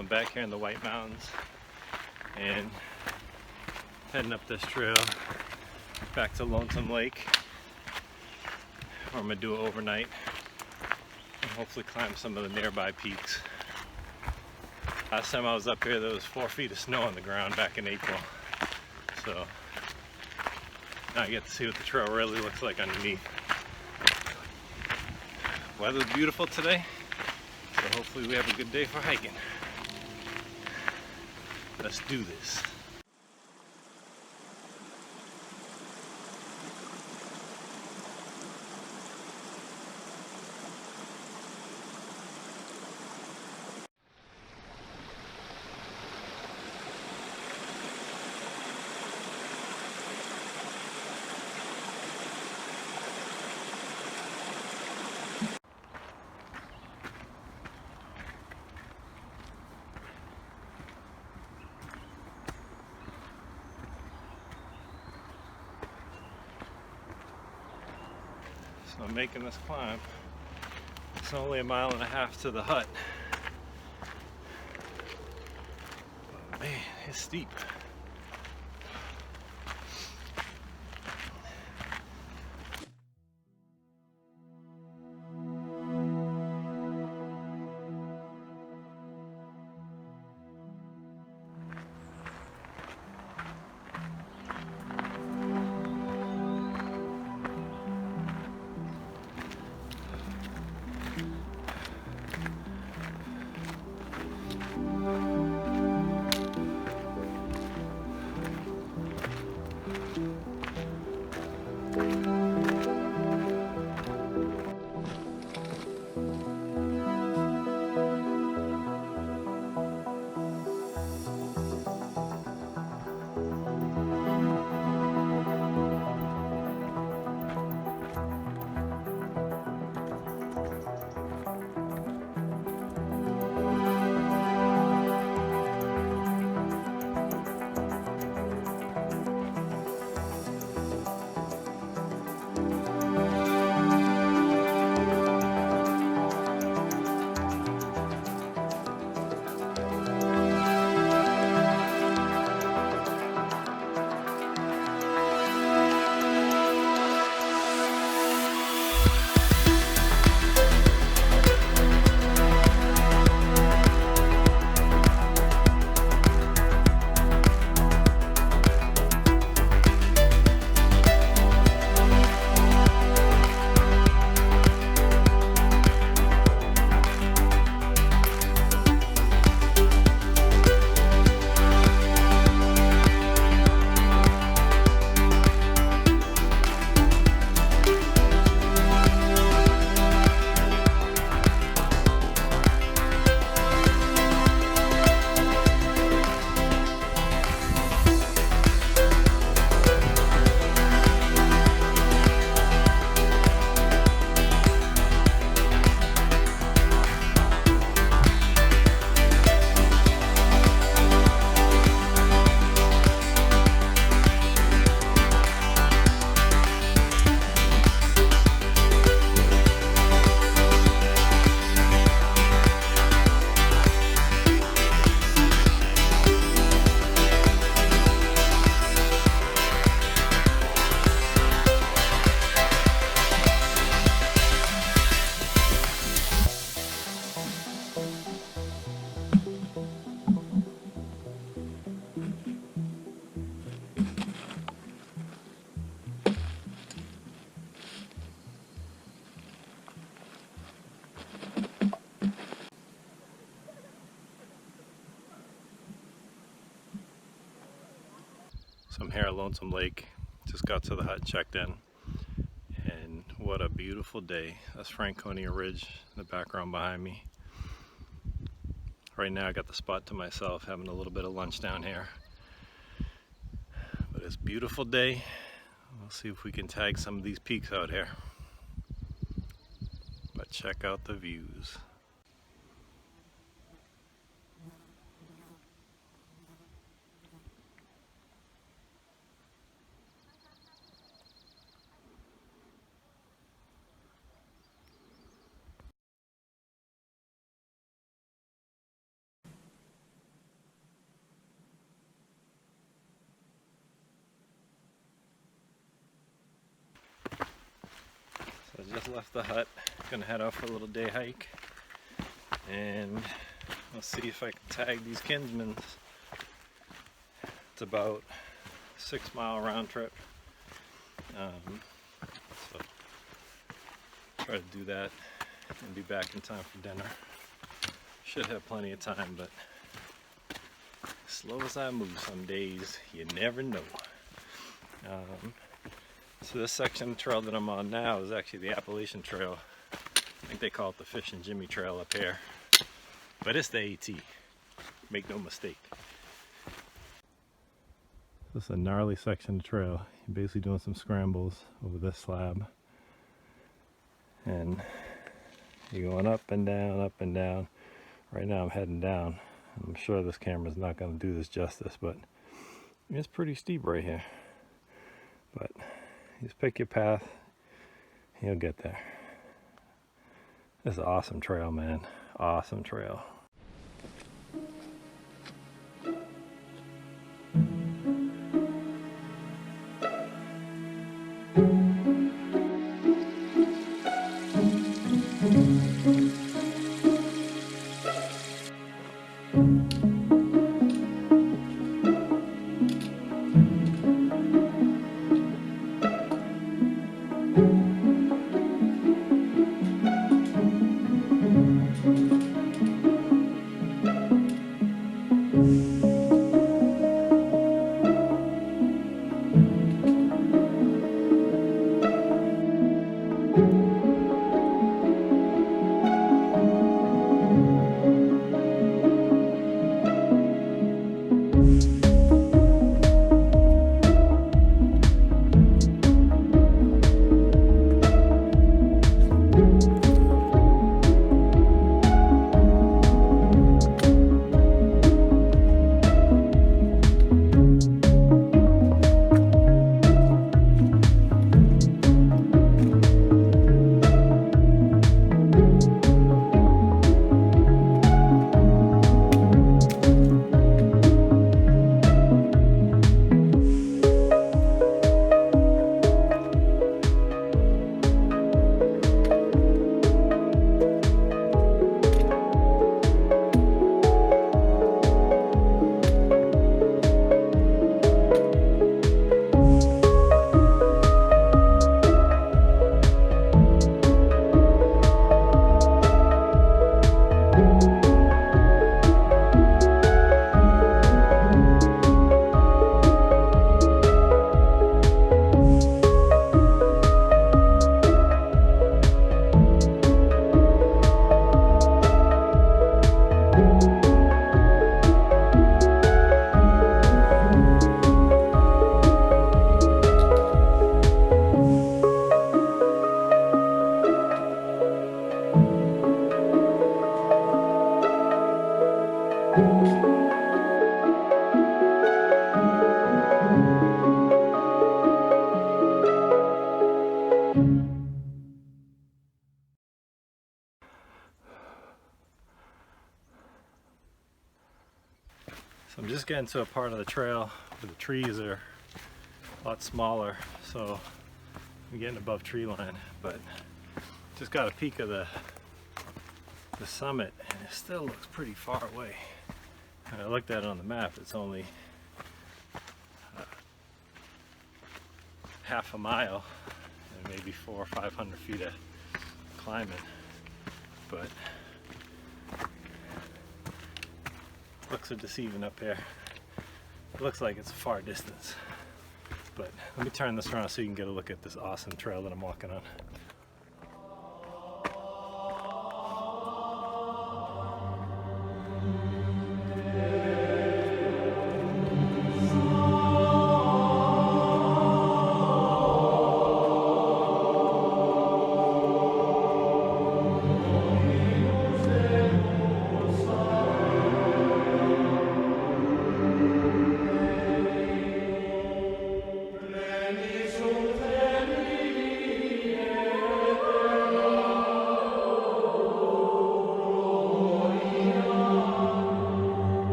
I'm back here in the White Mountains and heading up this trail back to Lonesome Lake, where I'm going to do it overnight and hopefully climb some of the nearby peaks. Last time I was up here there was 4 feet of snow on the ground back in April, so now I get to see what the trail really looks like underneath. Weather's beautiful today, so hopefully we have a good day for hiking. Let's do this. So I'm making this climb. It's only 1.5 miles to the hut. But man, it's steep. So I'm here at Lonesome Lake, just got to the hut, checked in, and what a beautiful day. That's Franconia Ridge in the background behind me. Right now I got the spot to myself, having a little bit of lunch down here. But it's a beautiful day. We'll see if we can tag some of these peaks out here. But check out the views. just left the hut. Gonna head out for a little day hike, and I'll see if I can tag these Kinsmans. It's about a 6-mile round trip, so try to do that and be back in time for dinner. Should have plenty of time, but slow as I move some days, you never know. So this section of trail that I'm on now is actually the Appalachian Trail. I think they call it the Fish and Jimmy Trail up here, but it's the AT, make no mistake. This is a gnarly section of trail. You're basically doing some scrambles over this slab, and you're going up and down, up and down. Right now I'm heading down. I'm sure this camera's not going to do this justice, but it's pretty steep right here. But you just pick your path, you'll get there. This is an awesome trail, man. Awesome trail. So I'm just getting to a part of the trail where the trees are a lot smaller, so I'm getting above tree line, but just got a peek of the summit, and it still looks pretty far away. And I looked at it on the map, it's only half a mile and maybe 400 or 500 feet of climbing, but looks are deceiving up here. It looks like it's a far distance, but let me turn this around so you can get a look at this awesome trail that I'm walking on.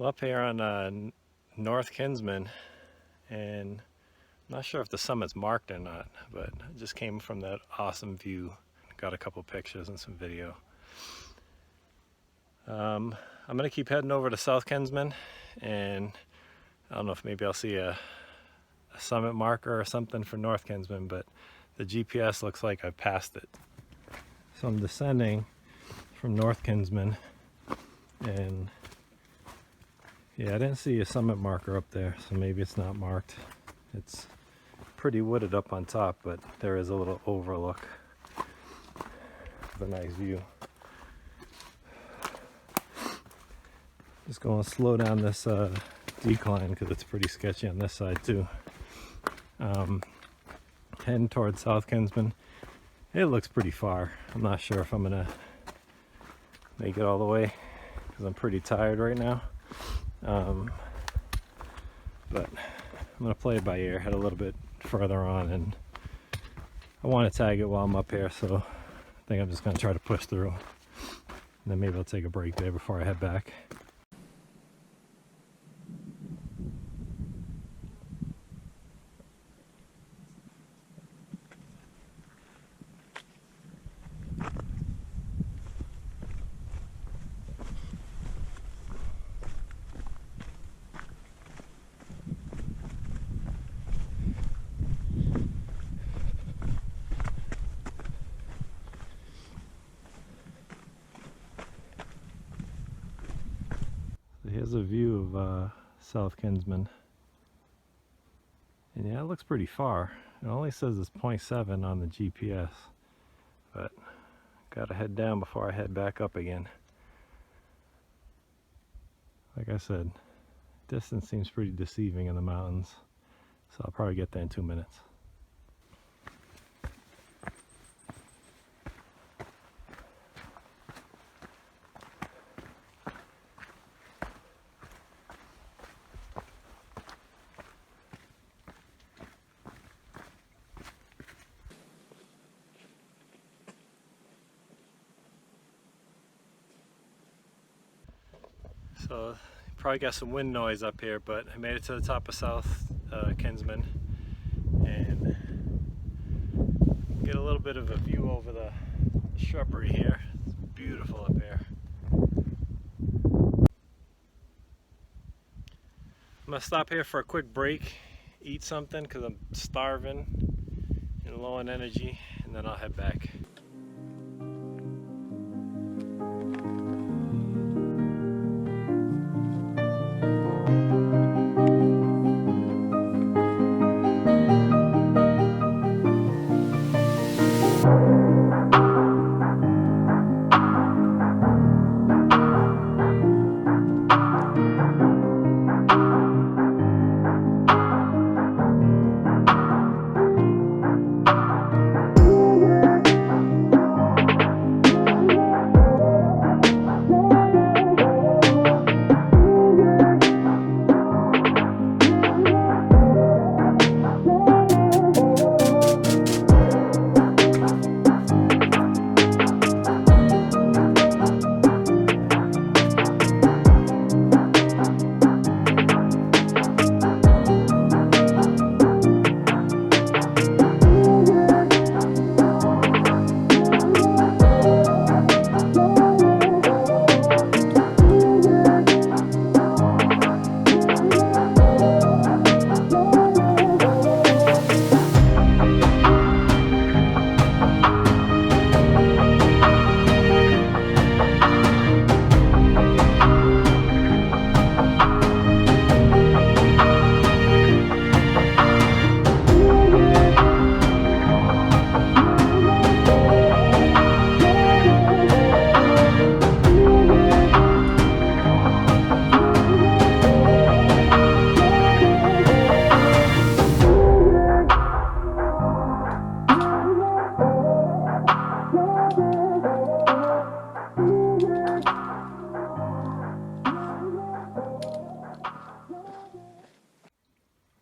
I'm up here on North Kinsman, and I'm not sure if the summit's marked or not, but I just came from that awesome view. Got a couple pictures and some video. I'm gonna keep heading over to South Kinsman, and I don't know if maybe I'll see a summit marker or something for North Kinsman, but the GPS looks like I've passed it. So I'm descending from North Kinsman, and yeah, I didn't see a summit marker up there, so maybe it's not marked. It's pretty wooded up on top, but there is a little overlook with a nice view. Just going to slow down this decline because it's pretty sketchy on this side too. Heading towards South Kinsman. It looks pretty far. I'm not sure if I'm gonna make it all the way because I'm pretty tired right now. But I'm gonna play it by ear, head a little bit further on, and I want to tag it while I'm up here, so I think I'm just gonna try to push through, and then maybe I'll take a break there before I head back. Here's a view of South Kinsman, and yeah, it looks pretty far. It only says it's 0.7 on the GPS, but gotta head down before I head back up again. Like I said, distance seems pretty deceiving in the mountains, so I'll probably get there in 2 minutes. So probably got some wind noise up here, but I made it to the top of South Kinsman, and get a little bit of a view over the shrubbery here. It's beautiful up here. I'm gonna stop here for a quick break, eat something because I'm starving and low on energy, and then I'll head back.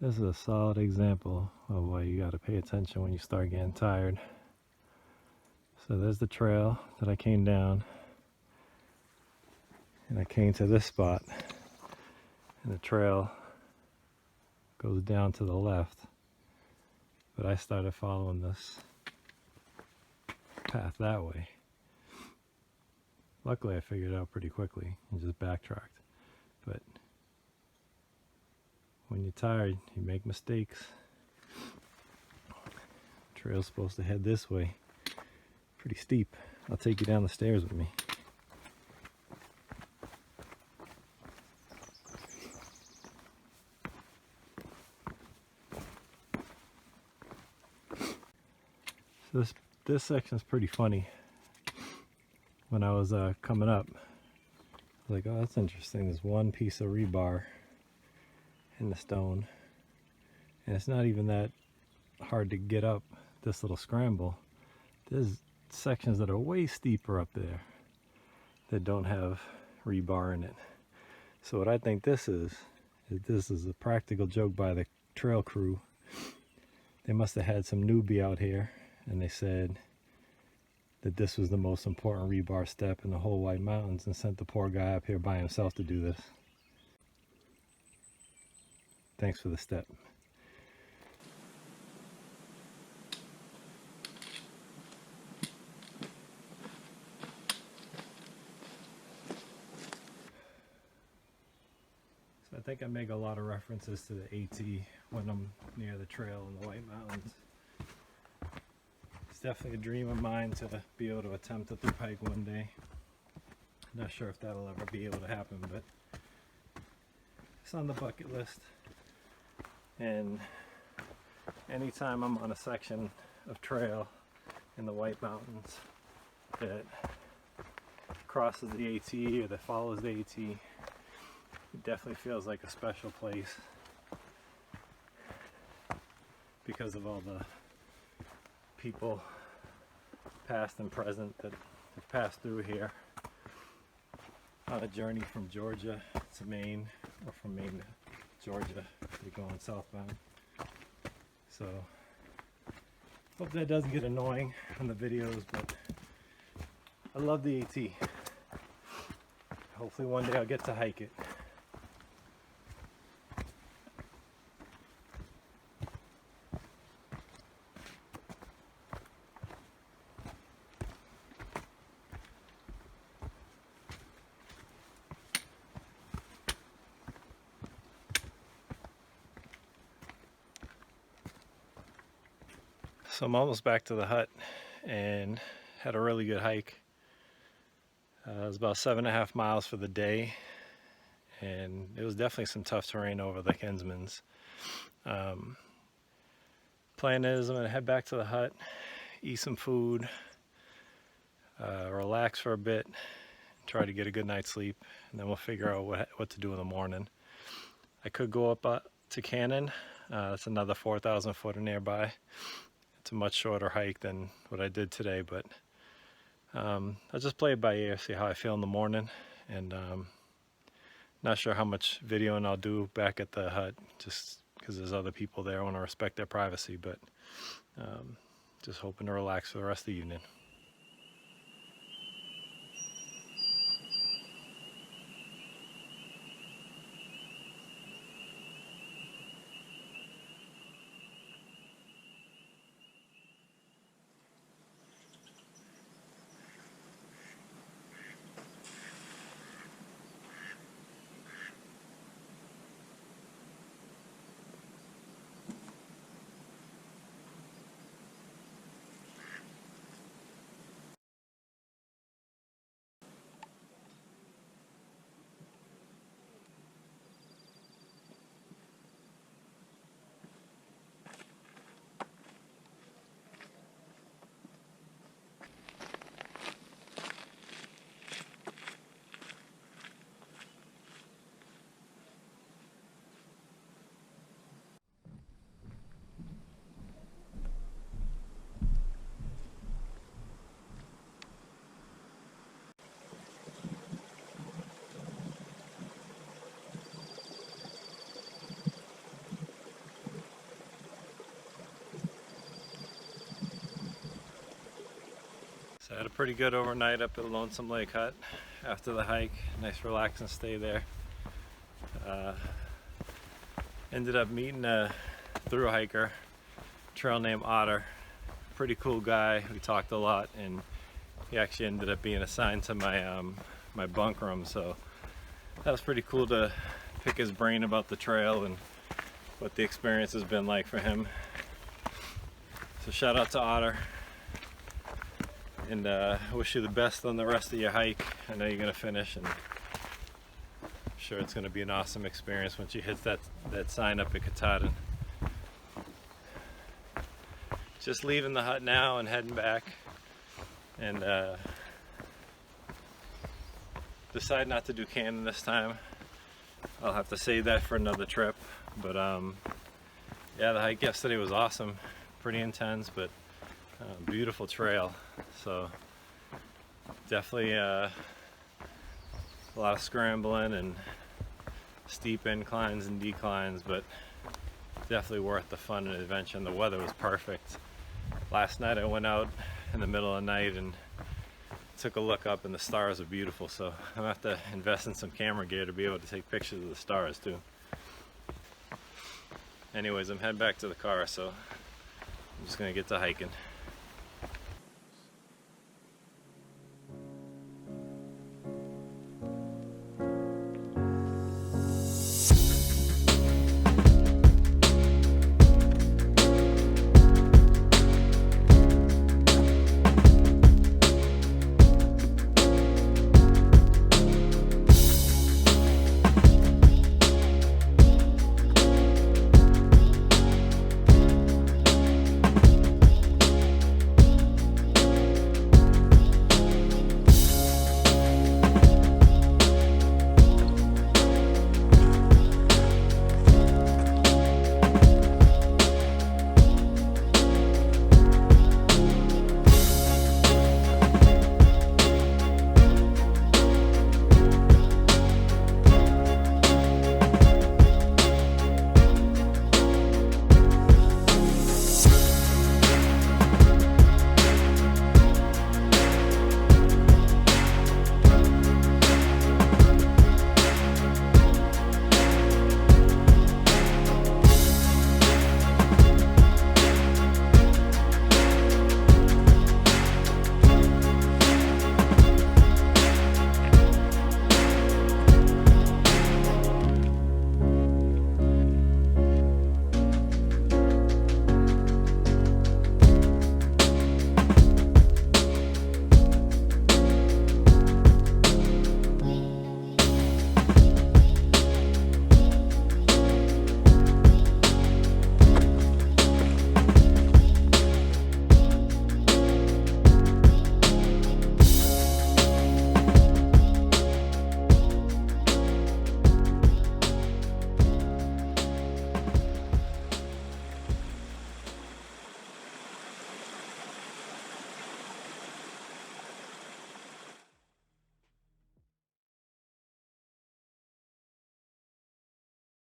This is a solid example of why you got to pay attention when you start getting tired. So there's the trail that I came down, and I came to this spot, and the trail goes down to the left. But I started following this path that way. Luckily I figured it out pretty quickly and just backtracked. But when you're tired, you make mistakes. The trail's supposed to head this way. Pretty steep. I'll take you down the stairs with me. So this section's pretty funny. When I was coming up, I was like, oh, that's interesting. There's one piece of rebar in the stone, and it's not even that hard to get up this little scramble. There's sections that are way steeper up there that don't have rebar in it. So what I think this is a practical joke by the trail crew. They must have had some newbie out here, and they said that this was the most important rebar step in the whole White Mountains, and sent the poor guy up here by himself to do this. Thanks for the step. So I think I make a lot of references to the AT when I'm near the trail in the White Mountains. It's definitely a dream of mine to be able to attempt a through hike one day. Not sure if that'll ever be able to happen, but it's on the bucket list. And anytime I'm on a section of trail in the White Mountains that crosses the AT or that follows the AT, it definitely feels like a special place because of all the people, past and present, that have passed through here on a journey from Georgia to Maine, or from Maine to Georgia. They're going southbound. So hope that doesn't get annoying on the videos, but I love the AT. Hopefully one day I'll get to hike it. So I'm almost back to the hut and had a really good hike. It was about 7.5 miles for the day, and it was definitely some tough terrain over the Kinsmans. Plan is I'm gonna head back to the hut, eat some food, relax for a bit, try to get a good night's sleep, and then we'll figure out what to do in the morning. I could go up to Cannon. That's another 4,000 footer nearby. It's a much shorter hike than what I did today, but I'll just play it by ear, see how I feel in the morning, and not sure how much videoing I'll do back at the hut, just because there's other people there. I want to respect their privacy, but just hoping to relax for the rest of the evening. So I had a pretty good overnight up at Lonesome Lake Hut after the hike. Nice relaxing stay there. Ended up meeting a thru hiker, trail named Otter. Pretty cool guy. We talked a lot, and he actually ended up being assigned to my my bunk room, so that was pretty cool to pick his brain about the trail and what the experience has been like for him. So shout out to Otter, and wish you the best on the rest of your hike. I know you're gonna finish, and I'm sure it's gonna be an awesome experience once you hit that sign up at Katahdin. Just leaving the hut now and heading back, and decide not to do Cannon this time. I'll have to save that for another trip, but yeah, the hike yesterday was awesome, pretty intense, but beautiful trail. So definitely a lot of scrambling and steep inclines and declines, but definitely worth the fun and adventure, and the weather was perfect. Last night I went out in the middle of the night and took a look up, and the stars are beautiful, so I'm gonna have to invest in some camera gear to be able to take pictures of the stars too. Anyways, I'm heading back to the car, so I'm just gonna get to hiking.